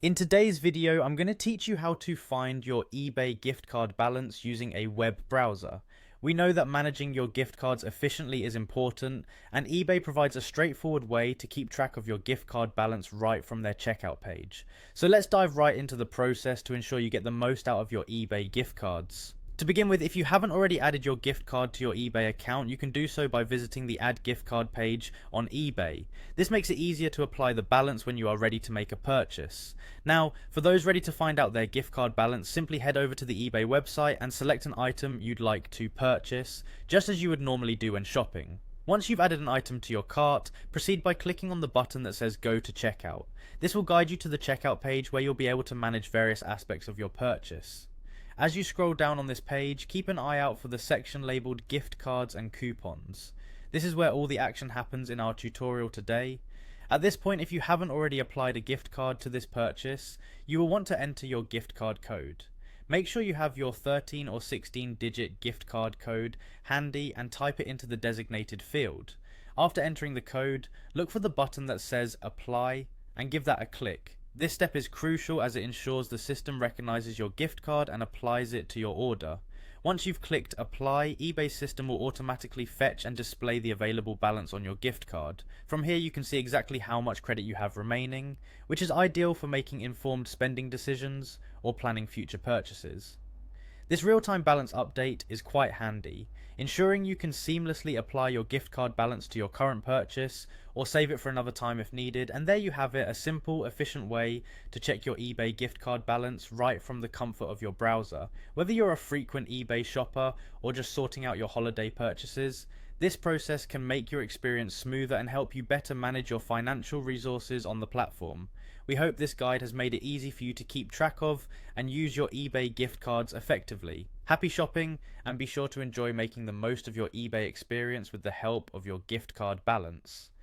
In today's video, I'm going to teach you how to find your eBay gift card balance using a web browser. We know that managing your gift cards efficiently is important, and eBay provides a straightforward way to keep track of your gift card balance right from their checkout page. So let's dive right into the process to ensure you get the most out of your eBay gift cards. To begin with, if you haven't already added your gift card to your eBay account, you can do so by visiting the Add Gift Card page on eBay. This makes it easier to apply the balance when you are ready to make a purchase. Now, for those ready to find out their gift card balance, simply head over to the eBay website and select an item you'd like to purchase, just as you would normally do when shopping. Once you've added an item to your cart, proceed by clicking on the button that says Go to Checkout. This will guide you to the checkout page where you'll be able to manage various aspects of your purchase. As you scroll down on this page, keep an eye out for the section labelled Gift Cards and Coupons. This is where all the action happens in our tutorial today. At this point, if you haven't already applied a gift card to this purchase, you will want to enter your gift card code. Make sure you have your 13 or 16-digit gift card code handy and type it into the designated field. After entering the code, look for the button that says Apply and give that a click. This step is crucial as it ensures the system recognizes your gift card and applies it to your order. Once you've clicked Apply, eBay's system will automatically fetch and display the available balance on your gift card. From here you can see exactly how much credit you have remaining, which is ideal for making informed spending decisions or planning future purchases. This real-time balance update is quite handy, ensuring you can seamlessly apply your gift card balance to your current purchase or save it for another time if needed, and there you have it, a simple, efficient way to check your eBay gift card balance right from the comfort of your browser. Whether you're a frequent eBay shopper or just sorting out your holiday purchases, this process can make your experience smoother and help you better manage your financial resources on the platform. We hope this guide has made it easy for you to keep track of and use your eBay gift cards effectively. Happy shopping, and be sure to enjoy making the most of your eBay experience with the help of your gift card balance.